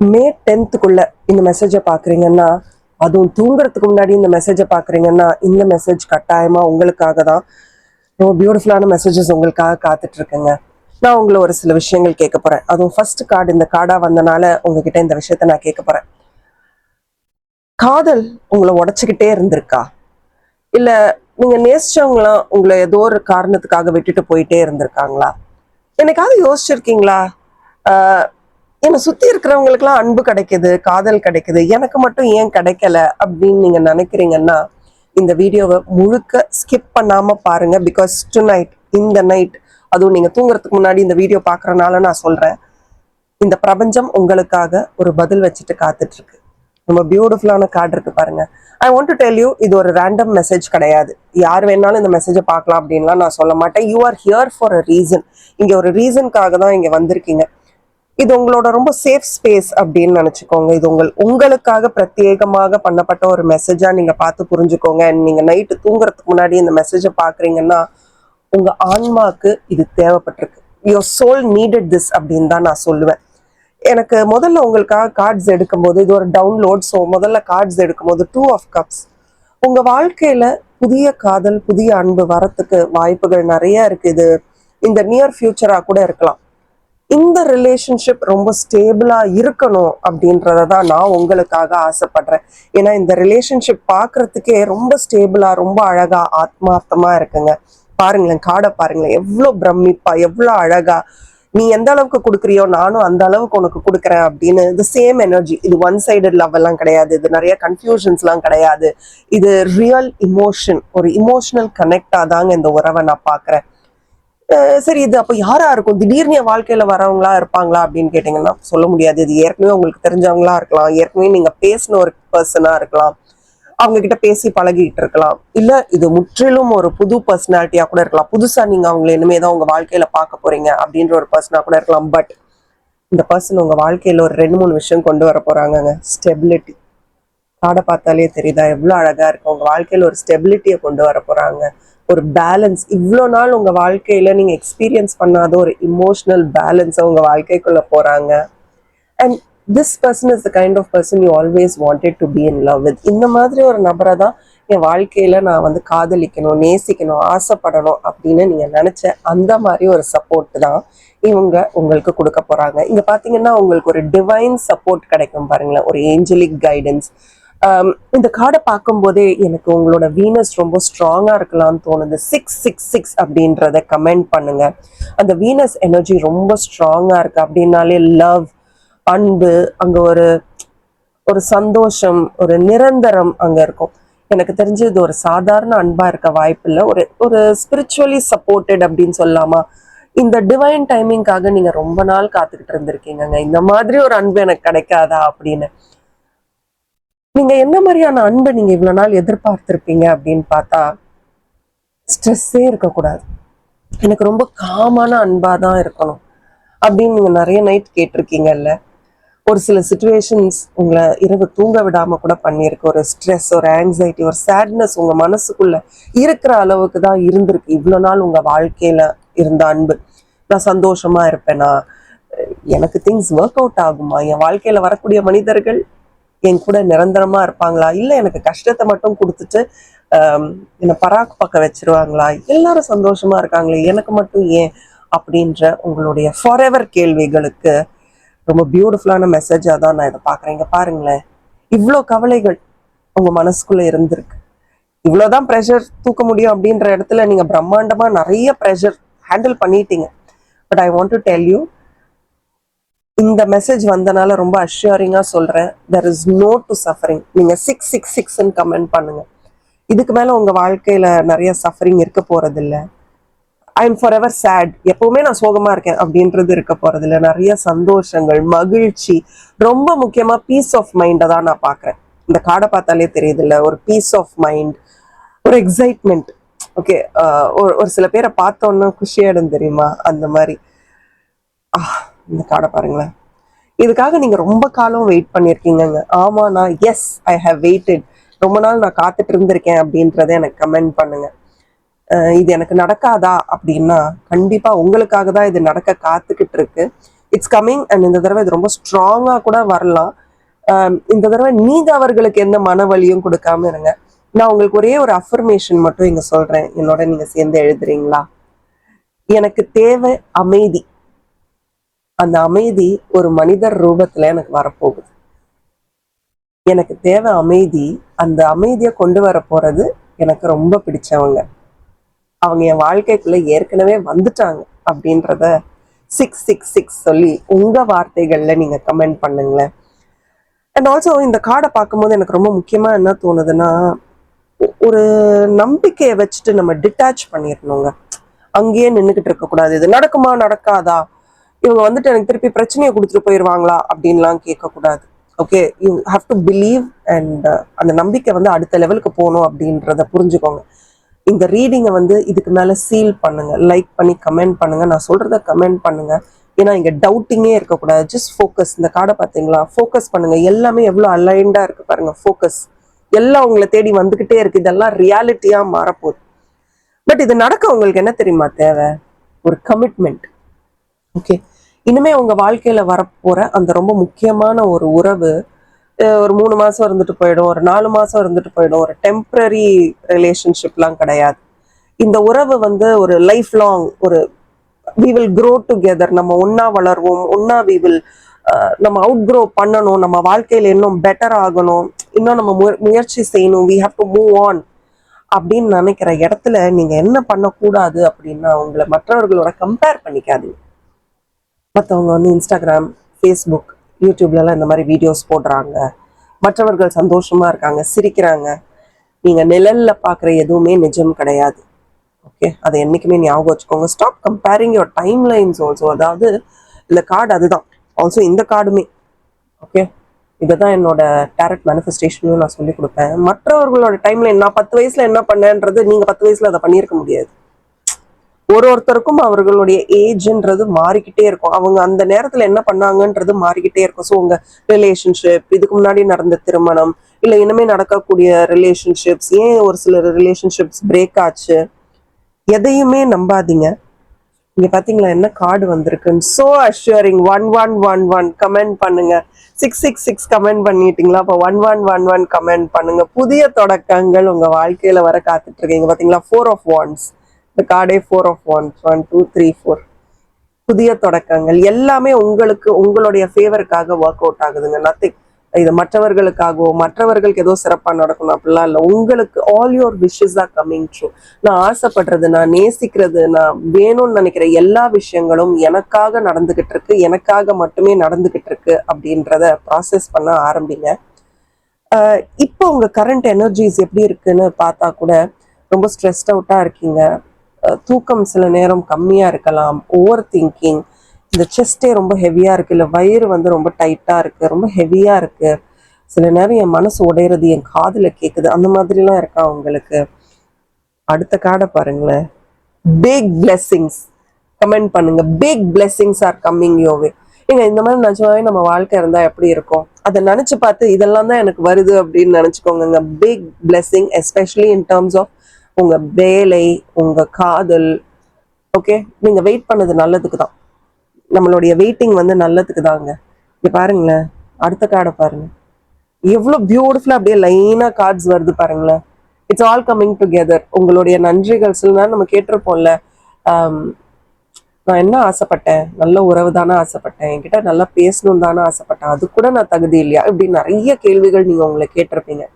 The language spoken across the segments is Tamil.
மே 10th இந்த மெசேஜை பார்க்குறீங்கன்னா, அதுவும் தூங்குறதுக்கு முன்னாடி இந்த மெசேஜை பார்க்குறீங்கன்னா, இந்த மெசேஜ் கட்டாயமா உங்களுக்காக தான். ரொம்ப பியூட்டிஃபுல்லான மெசேஜஸ் உங்களுக்காக காத்துட்டு இருக்குங்க. நான் உங்களை ஒரு சில விஷயங்கள் கேட்க போறேன். அதுவும் ஃபர்ஸ்ட் கார்டு இந்த கார்டா வந்தனால உங்ககிட்ட இந்த விஷயத்த நான் கேட்க போறேன். காதல் உங்களை உடைச்சுக்கிட்டே இருந்திருக்கா? இல்ல நீங்க நேசிச்சவங்களாம் உங்களை ஏதோ ஒரு காரணத்துக்காக விட்டுட்டு போயிட்டே இருந்திருக்காங்களா? என்னைக்காவது யோசிச்சிருக்கீங்களா? ஆஹ் என்னை சுத்தி இருக்கிறவங்களுக்குலாம் அன்பு கிடைக்குது, காதல் கிடைக்குது, எனக்கு மட்டும் ஏன் கிடைக்கல அப்படின்னு நீங்க நினைக்கிறீங்கன்னா, இந்த வீடியோவை முழுக்க ஸ்கிப் பண்ணாம பாருங்க. பிகாஸ் டுநைட், இந்த நைட், அதுவும் நீங்க தூங்குறதுக்கு முன்னாடி இந்த வீடியோ பார்க்கறனால நான் சொல்றேன், இந்த பிரபஞ்சம் உங்களுக்காக ஒரு பதில் வச்சுட்டு காத்துட்டு இருக்கு. ரொம்ப பியூட்டிஃபுல்லான கார்டு இருக்கு பாருங்க. ஐ வாண்ட் டு டெல் யூ, இது ஒரு ரேண்டம் மெசேஜ் கிடையாது. யார் வேணாலும் இந்த மெசேஜை பார்க்கலாம் அப்படின்லாம் நான் சொல்ல மாட்டேன். You are here for a reason. இங்க ஒரு ரீசனுக்காக தான் இங்க வந்திருக்கீங்க. இது உங்களோட ரொம்ப சேஃப் ஸ்பேஸ் அப்படின்னு நினைச்சுக்கோங்க. இது உங்களுக்காக பிரத்யேகமாக பண்ணப்பட்ட ஒரு மெசேஜா நீங்க பார்த்து புரிஞ்சுக்கோங்க. நீங்க நைட்டு தூங்குறதுக்கு முன்னாடி இந்த மெசேஜை பாக்குறீங்கன்னா, உங்க ஆன்மாக்கு இது தேவைப்பட்டிருக்கு. யுவர் சோல் நீடட் திஸ் அப்படின்னு தான் நான் சொல்லுவேன். எனக்கு முதல்ல உங்களுக்காக கார்ட்ஸ் எடுக்கும்போது, இது ஒரு டவுன்லோட். ஸோ முதல்ல கார்ட்ஸ் எடுக்கும்போது 2 of Cups. உங்க வாழ்க்கையில புதிய காதல், புதிய அன்பு வரத்துக்கு வாய்ப்புகள் நிறைய இருக்கு. இது இந்த நியர் ஃபியூச்சரா கூட இருக்கலாம். இந்த ரிலேஷன்ஷிப் ரொம்ப ஸ்டேபிளா இருக்கணும் அப்படின்றத தான் நான் உங்களுக்காக ஆசைப்படுறேன். ஏன்னா இந்த ரிலேஷன்ஷிப் பார்க்கறதுக்கே ரொம்ப ஸ்டேபிளா, ரொம்ப அழகா, ஆத்மார்த்தமா இருக்குங்க. பாருங்களேன், காடை பாருங்களேன், எவ்வளோ பிரமிப்பா, எவ்வளோ அழகா. நீ எந்த அளவுக்கு கொடுக்குறியோ நானும் அந்த அளவுக்கு உனக்கு கொடுக்குறேன் அப்படின்னு. இது சேம் எனர்ஜி. இது ஒன் சைடட் லவ் எல்லாம் கிடையாது. இது நிறைய கன்ஃபியூஷன்ஸ்லாம் கிடையாது. இது ரியல் இமோஷன், ஒரு இமோஷனல் கனெக்டா தாங்க இந்த உறவை நான் பார்க்குறேன். சரி, இது அப்போ யாரா இருக்கும்? திடீர்னு என் வாழ்க்கையில வரவங்களா இருப்பாங்களா அப்படின்னு கேட்டீங்கன்னா சொல்ல முடியாது. இது ஏற்கனவே உங்களுக்கு தெரிஞ்சவங்களா இருக்கலாம், ஏற்கனவே நீங்க பேசின ஒரு பர்சனா இருக்கலாம், அவங்க கிட்ட பேசி பழகிட்டு இருக்கலாம், இல்ல இது முற்றிலும் ஒரு புது பர்சனாலிட்டியா கூட இருக்கலாம். புதுசா நீங்க அவங்களை இனிமேதான் உங்க வாழ்க்கையில பார்க்க போறீங்க அப்படின்ற ஒரு பர்சனா கூட இருக்கலாம். பட் இந்த பர்சன் உங்க வாழ்க்கையில ஒரு 2-3 விஷயம் கொண்டு வர போறாங்கங்க. ஸ்டெபிலிட்டி. காடை பார்த்தாலே தெரியுதா எவ்வளவு அழகா இருக்கு? உங்க வாழ்க்கையில ஒரு ஸ்டெபிலிட்டியை கொண்டு வர போறாங்க. ஒரு பேலன்ஸ். இவ்வளோ நாள் உங்க வாழ்க்கையில நீங்க எக்ஸ்பீரியன்ஸ் பண்ணாத ஒரு இமோஷனல் பேலன்ஸை உங்க வாழ்க்கைக்குள்ள போறாங்க. And this person is the kind of person you always wanted to be in love with. இந்த மாதிரி ஒரு நபரை தான் என் வாழ்க்கையில நான் வந்து காதலிக்கணும், நேசிக்கணும், ஆசைப்படணும் அப்படின்னு நீங்க நினைச்ச அந்த மாதிரி ஒரு சப்போர்ட் தான் இவங்க உங்களுக்கு கொடுக்க போறாங்க. இங்க பாத்தீங்கன்னா உங்களுக்கு ஒரு டிவைன் சப்போர்ட் கிடைக்கும் பாருங்களேன், ஒரு ஏஞ்சலிக் கைடன்ஸ். இந்த கார்டை பார்க்கும் போதே எனக்கு உங்களோட வீனஸ் ரொம்ப ஸ்ட்ராங்கா இருக்கலாம்னு தோணுது. 666 அப்படின்றத கமெண்ட் பண்ணுங்க. அந்த வீனஸ் எனர்ஜி ரொம்ப ஸ்ட்ராங்கா இருக்கு அப்படின்னாலே லவ், அன்பு, அங்க ஒரு ஒரு சந்தோஷம், ஒரு நிரந்தரம் அங்க இருக்கும். எனக்கு தெரிஞ்சு இது ஒரு சாதாரண அன்பா இருக்க வாய்ப்பு இல்லை. ஒரு ஒரு ஸ்பிரிச்சுவலி சப்போர்ட்டட் அப்படின்னு சொல்லலாமா? இந்த டிவைன் டைமிங்காக நீங்க ரொம்ப நாள் காத்துக்கிட்டு இருந்திருக்கீங்க. இந்த மாதிரி ஒரு அன்பு எனக்கு கிடைக்காதா அப்படின்னு. நீங்க என்ன மாதிரியான அன்பை நீங்க இவ்வளவு நாள் எதிர்பார்த்திருப்பீங்க அப்படின்னு பார்த்தா, ஸ்ட்ரெஸ்ஸே இருக்கக்கூடாது, எனக்கு ரொம்ப காமான அன்பா தான் இருக்கணும் அப்படின்னு நீங்க நிறைய நைட் கேட்டிருக்கீங்கல்ல. ஒரு சில சுச்சுவேஷன்ஸ் உங்களை இரவு தூங்க விடாம கூட பண்ணியிருக்கு. ஒரு ஸ்ட்ரெஸ், ஒரு ஆங்ஸைட்டி, ஒரு சேட்னஸ் உங்க மனசுக்குள்ள இருக்கிற அளவுக்கு தான் இருந்திருக்கு இவ்வளவு நாள் உங்க வாழ்க்கையில இருந்த அன்பு. நான் சந்தோஷமா இருப்பேனா? எனக்கு திங்ஸ் ஒர்க் அவுட் ஆகுமா? என் வாழ்க்கையில வரக்கூடிய மனிதர்கள் என் கூட நிரந்தரமா இருப்பாங்களா? இல்ல எனக்கு கஷ்டத்தை மட்டும் கொடுத்துட்டு என்னை பராக்கு பக்கம் வச்சிருவாங்களா? எல்லாரும் சந்தோஷமா இருக்காங்களே, எனக்கு மட்டும் ஏன்? அப்படின்ற உங்களுடைய ஃபாரெவர் கேள்விகளுக்கு ரொம்ப பியூட்டிஃபுல்லான மெசேஜா தான் நான் இதை பாக்குறேன். இங்க பாருங்களேன், இவ்வளோ கவலைகள் உங்க மனசுக்குள்ள இருந்திருக்கு. இவ்வளவுதான் ப்ரெஷர் தூக்க முடியும் அப்படின்ற இடத்துல நீங்க பிரம்மாண்டமா நிறைய ப்ரெஷர் ஹேண்டில் பண்ணிட்டீங்க. But I want to tell you, இந்த மெசேஜ் வந்தனால ரொம்ப அஷ்யூரிங்கா சொல்றேன், there is no to suffering. நீங்க 666 கமெண்ட் பண்ணுங்க. இதுக்கு மேல உங்க வாழ்க்கையில நிறைய சஃபரிங் இருக்க போறது இல்லை. I am forever sad, எப்பவுமே நான் சோகமா இருக்கேன் அப்படின்றது இருக்க போறது இல்லை. நிறைய சந்தோஷங்கள், மகிழ்ச்சி, ரொம்ப முக்கியமா பீஸ் ஆஃப் மைண்டை தான் நான் பாக்குறேன். இந்த கார்டை பார்த்தாலே தெரியுது இல்ல, ஒரு பீஸ் ஆஃப் மைண்ட், ஒரு எக்ஸைட்மெண்ட். ஓகே, ஒரு சில பேரை பார்த்தோன்னா குஷியாடும் தெரியுமா, அந்த மாதிரி. இந்த கார்டை பாருங்களேன். இதுக்காக நீங்க ரொம்ப காலம் வெயிட் பண்ணிருக்கீங்க. ஆமா, நான் எஸ் ஐ ஹவ் வெயிட்டட், ரொம்ப நாள் நான் காத்துட்டு இருந்திருக்கேன் அப்படின்றத எனக்கு கமெண்ட் பண்ணுங்க. இது எனக்கு நடக்காதா அப்படின்னா, கண்டிப்பா உங்களுக்காக தான் இது நடக்க காத்துக்கிட்டு இருக்கு. இட்ஸ் கம்மிங் அண்ட் இந்த தடவை இது ரொம்ப ஸ்ட்ராங்கா கூட வரலாம். இந்த தடவை நீங்க அவர்களுக்கு எந்த மன வலியும் கொடுக்காம இருங்க. நான் உங்களுக்கு ஒரே ஒரு அஃபர்மேஷன் மட்டும் இங்க சொல்றேன், என்னோட நீங்க சேர்ந்து எழுதுறீங்களா? எனக்கு தேவை அமைதி. அந்த அமைதி ஒரு மனிதர் ரூபத்துல எனக்கு வரப்போகுது. எனக்கு தேவை அமைதி. அந்த அமைதியை கொண்டு வர போறது எனக்கு ரொம்ப பிடிச்சவங்க. அவங்க என் வாழ்க்கைக்குள்ள ஏற்கனவே வந்துட்டாங்க அப்படின்றத 666 சொல்லி உங்க வார்த்தைகள்ல நீங்க கமெண்ட் பண்ணுங்களேன். அண்ட் ஆல்சோ இந்த கார்டை பார்க்கும்போது எனக்கு ரொம்ப முக்கியமா என்ன தோணுதுன்னா, ஒரு நம்பிக்கையை வச்சுட்டு நம்ம டிட்டாச் பண்ணிடணுங்க. அங்கேயே நின்றுக்கிட்டு இருக்கக்கூடாது. இது நடக்குமா நடக்காதா, இவங்க வந்துட்டு எனக்கு திருப்பி பிரச்சனையை கொடுத்துட்டு போயிடுவாங்களா அப்படின்லாம் கேட்கக்கூடாது. Okay, you have to believe and அந்த நம்பிக்கை வந்து அடுத்த லெவலுக்கு போகணும் அப்படின்றத புரிஞ்சுக்கோங்க. இந்த ரீடிங்கை வந்து இதுக்கு மேலே சீல் பண்ணுங்க, லைக் பண்ணி கமெண்ட் பண்ணுங்க, நான் சொல்றத கமெண்ட் பண்ணுங்க. ஏன்னா இங்கே டவுட்டிங்கே இருக்கக்கூடாது. Just focus. இந்த கார்டை பார்த்தீங்களா, ஃபோக்கஸ் பண்ணுங்க. எல்லாமே எவ்வளோ அலைன்டா இருக்கு பாருங்க. ஃபோக்கஸ். எல்லாம் உங்களை தேடி வந்துகிட்டே இருக்கு. இதெல்லாம் ரியாலிட்டியா மாறப்போகுது. பட் இது நடக்க உங்களுக்கு என்ன தெரியுமா தேவை? ஒரு கமிட்மெண்ட். ஓகே, இனிமே உங்க வாழ்க்கையில வரப்போற அந்த ரொம்ப முக்கியமான ஒரு உறவு ஒரு 3 மாசம் இருந்துட்டு போயிடும், ஒரு 4 மாசம் இருந்துட்டு போயிடும். ஒரு டெம்பரரி ரிலேஷன்ஷிப்லாம் கிடையாது. இந்த உறவு வந்து ஒரு லைஃப் லாங், ஒரு we will grow together. நம்ம ஒன்னா வளர்வோம், ஒன்னா we will நம்ம அவுட் க்ரோ பண்ணணும், நம்ம வாழ்க்கையில இன்னும் பெட்டர் ஆகணும், இன்னும் நம்ம முயற்சி செய்யணும், we have to move on அப்படின்னு நினைக்கிற இடத்துல நீங்க என்ன பண்ணக்கூடாது அப்படின்னா, உங்களை மற்றவர்களோட கம்பேர் பண்ணிக்காதீங்க. மற்றவங்க வந்து இன்ஸ்டாகிராம், ஃபேஸ்புக், யூடியூப்லலாம் இந்த மாதிரி வீடியோஸ் போடுறாங்க, மற்றவர்கள் சந்தோஷமா இருக்காங்க, சிரிக்கிறாங்க. நீங்க நிழல்ல பார்க்குற எதுவுமே நிஜம் கிடையாது. ஓகே, அதை என்னைக்குமே ஞாபகம் வச்சுக்கோங்க. Stop comparing your time lines also. அதாவது இந்த கார்டு அதுதான், ஆல்சோ இந்த கார்டுமே. ஓகே, இதை தான் என்னோட டேரட் மேனிஃபெஸ்டேஷனையும் நான் சொல்லி கொடுப்பேன். மற்றவர்களோட டைம் லைன், நான் 10 வயசுல என்ன பண்ணேன்றது நீங்க 10 வயசுல அதை பண்ணியிருக்க முடியாது. ஒருத்தருக்கும் அவர்களுடைய ஏஜ்ன்றது மாறிக்கிட்டே இருக்கும். அவங்க அந்த நேரத்துல என்ன பண்ணாங்கன்றது மாறிக்கிட்டே இருக்கும். ஸோ உங்க ரிலேஷன்ஷிப், இதுக்கு முன்னாடி நடந்த திருமணம், இல்லை இனிமே நடக்கக்கூடிய ரிலேஷன்ஷிப்ஸ், ஏன் ஒரு சில ரிலேஷன்ஷிப்ஸ் பிரேக் ஆச்சு, எதையுமே நம்பாதீங்க. இங்க பாத்தீங்களா என்ன கார்டு வந்திருக்குன்னு? So assuring. 1111 கமெண்ட் பண்ணுங்க. 666 கமெண்ட் பண்ணிட்டீங்களா? அப்போ 1111 கமெண்ட் பண்ணுங்க. புதிய தொடக்கங்கள் உங்க வாழ்க்கையில வர காத்துட்டு இருக்கீங்க. பாத்தீங்களா, 4 of wands. இந்த கார்டே 4 of wands. 1 2 3 4. புதிய தொடக்கங்கள் எல்லாமே உங்களுக்கு உங்களுடைய ஃபேவருக்காக ஒர்க் அவுட் ஆகுதுங்க. நத்திங் இது மற்றவர்களுக்காகவோ மற்றவர்களுக்கு ஏதோ சிறப்பாக நடக்கணும் அப்படிலாம் இல்லை. உங்களுக்கு all your wishes are coming true. நான் ஆசைப்படுறது, நான் நேசிக்கிறது, நான் வேணும்னு நினைக்கிற எல்லா விஷயங்களும் எனக்காக நடந்துகிட்டு இருக்கு, எனக்காக மட்டுமே நடந்துகிட்டு இருக்கு அப்படின்றத ப்ராசஸ் பண்ண ஆரம்பிங்க. இப்போ உங்க கரண்ட் எனர்ஜிஸ் எப்படி இருக்குன்னு பார்த்தா கூட ரொம்ப ஸ்ட்ரெஸ்ட் அவுட்டா இருக்கீங்க. தூக்கம் சில நேரம் கம்மியா இருக்கலாம். ஓவர் திங்கிங், இந்த செஸ்டே ரொம்ப ஹெவியா இருக்கு, இல்லை வயிறு வந்து ரொம்ப டைட்டா இருக்கு, ரொம்ப ஹெவியா இருக்கு, சில நேரம் என் மனசு உடையிறது என் காதுல கேக்குது, அந்த மாதிரிலாம் இருக்கா உங்களுக்கு? அடுத்த கார்டை பாருங்களேன். Big blessings. கமெண்ட் பண்ணுங்க. Big blessings are coming your way. ஏங்க இந்த மாதிரி நிஜமாவே நம்ம வாழ்க்கை இருந்தா எப்படி இருக்கும்? அதை நினைச்சு பார்த்து இதெல்லாம் தான் எனக்கு வருது அப்படின்னு நினைச்சுக்கோங்க. Big blessing, especially in terms of உங்க வேலை, உங்க காதல். ஓகே, நீங்க வெயிட் பண்ணது நல்லதுக்கு தான். நம்மளுடைய வெயிட்டிங் வந்து நல்லதுக்கு தாங்க. இங்க பாருங்களேன், அடுத்த கார்டை பாருங்க. எவ்வளோ பியூட்டிஃபுல்லா அப்படியே லைனா கார்ட்ஸ் வருது பாருங்களேன். It's all coming together. உங்களுடைய நன்றிகள் சில நேரம் நம்ம கேட்டிருப்போம்ல, நான் என்ன ஆசைப்பட்டேன்? நல்ல உறவு தானே ஆசைப்பட்டேன், என்கிட்ட நல்லா பேசணும் தானே ஆசைப்பட்டேன், அது கூட நான் தகுதி இல்லையா? இப்படி நிறைய கேள்விகள் நீங்க உங்களை கேட்டிருப்பீங்க.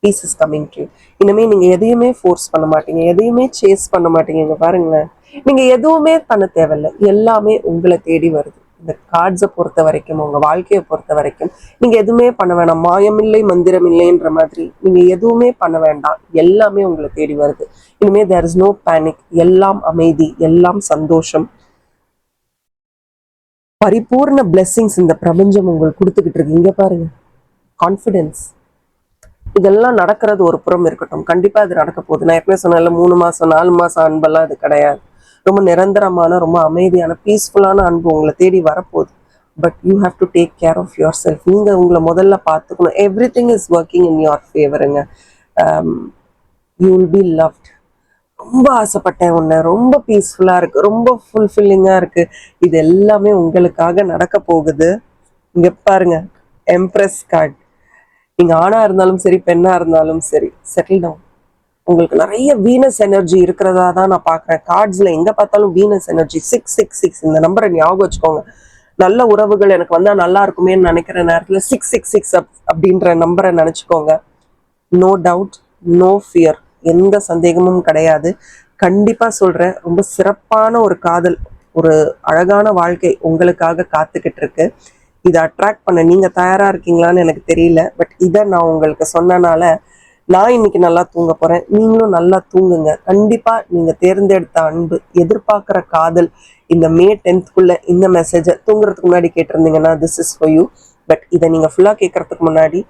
Peace is coming to. இனிமே நீங்க எதையுமே ஃபோர்ஸ் பண்ண மாட்டீங்க, எதையுமே சேஸ் பண்ண மாட்டீங்க. இங்க பாருங்களேன், நீங்க எதுவுமே பண்ண தேவையில்லை, எல்லாமே உங்களை தேடி வருது. இந்த கார்ட்ஸை பொறுத்த வரைக்கும், உங்க வாழ்க்கையை பொறுத்த வரைக்கும் நீங்க எதுவுமே பண்ண வேணாம். மாயமில்லை மந்திரம் இல்லைன்ற மாதிரி நீங்க எதுவுமே பண்ண வேண்டாம், எல்லாமே உங்களை தேடி வருது. இனிமே தேர் இஸ் நோ பேனிக். எல்லாம் அமைதி, எல்லாம் சந்தோஷம், பரிபூர்ண பிளெஸிங்ஸ் இந்த பிரபஞ்சம் உங்களுக்கு கொடுத்துக்கிட்டு இருக்கு. இங்க பாருங்க, கான்ஃபிடென்ஸ். இதெல்லாம் நடக்கிறது ஒரு புறம் இருக்கட்டும், கண்டிப்பா இது நடக்க போகுது. நான் எப்பவுமே சொன்னால 3 மாசம் 4 மாசம் அன்பெல்லாம் இது கிடையாது. ரொம்ப நிரந்தரமான, ரொம்ப அமைதியான, பீஸ்ஃபுல்லான அன்பு உங்களை தேடி வரப்போகுது. But you have to take care of your self. நீங்க உங்களை முதல்ல பார்த்துக்கணும். Everything is working in your ஃபேவருங்க. You will be loved. ரொம்ப ஆசைப்பட்டேன் உன்னை, ரொம்ப பீஸ்ஃபுல்லா இருக்கு, ரொம்ப ஃபுல்ஃபில்லிங்கா இருக்கு, இது எல்லாமே உங்களுக்காக நடக்க போகுது. இங்க பாருங்க, எம்ப்ரஸ் கார்டு. நீங்க ஆணா இருந்தாலும் சரி, பெண்ணா இருந்தாலும் சரி, செட்டில் டவுன். உங்களுக்கு நிறைய வீனஸ் எனர்ஜி இருக்கிறதா தான் நான் பாக்குறேன். கார்ட்ஸ்ல எங்க பார்த்தாலும் வீனஸ் எனர்ஜி. 666 இந்த நம்பரை ஞாபகம் வச்சுக்கோங்க. நல்ல உறவுகள் எனக்கு வந்தா நல்லா இருக்குமேன்னு நினைக்கிற நேரத்துல 666 அப்படின்ற நம்பரை நினைச்சுக்கோங்க. நோ டவுட், நோ ஃபியர், எந்த சந்தேகமும் கிடையாது. கண்டிப்பா சொல்றேன், ரொம்ப சிறப்பான ஒரு காதல், ஒரு அழகான வாழ்க்கை உங்களுக்காக காத்துக்கிட்டு இருக்கு. இதை அட்ராக்ட் பண்ண நீங்க தயாரா இருக்கீங்களான்னு எனக்கு தெரியல. பட் இதை நான் உங்களுக்கு சொன்னனால நான் இன்னைக்கு நல்லா தூங்க போறேன். நீங்களும் நல்லா தூங்குங்க. கண்டிப்பா நீங்க தேர்ந்தெடுத்த அன்பு, எதிர்பார்க்கிற காதல் இந்த மே 10th இந்த மெசேஜை தூங்குறதுக்கு முன்னாடி கேட்டிருந்தீங்கன்னா this is for you. But இதை நீங்க ஃபுல்லா கேட்கறதுக்கு முன்னாடி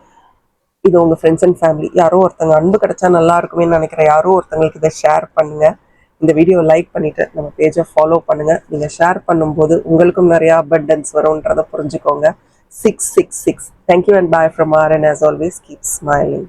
இது உங்க ஃப்ரெண்ட்ஸ் அண்ட் ஃபேமிலி யாரோ ஒருத்தங்க அன்பு கிடைச்சா நல்லா இருக்குமே நினைக்கிற யாரோ ஒருத்தங்களுக்கு இதை ஷேர் பண்ணுங்க. இந்த வீடியோ லைக் பண்ணிட்டு நம்ம பேஜை ஃபாலோ பண்ணுங்க. நீங்க ஷேர் பண்ணும்போது உங்களுக்கும் நிறைய அபண்டன்ஸ் வரும்ன்றதை புரிஞ்சுக்கோங்க. 666. Thank you and bye from R and as always keep smiling.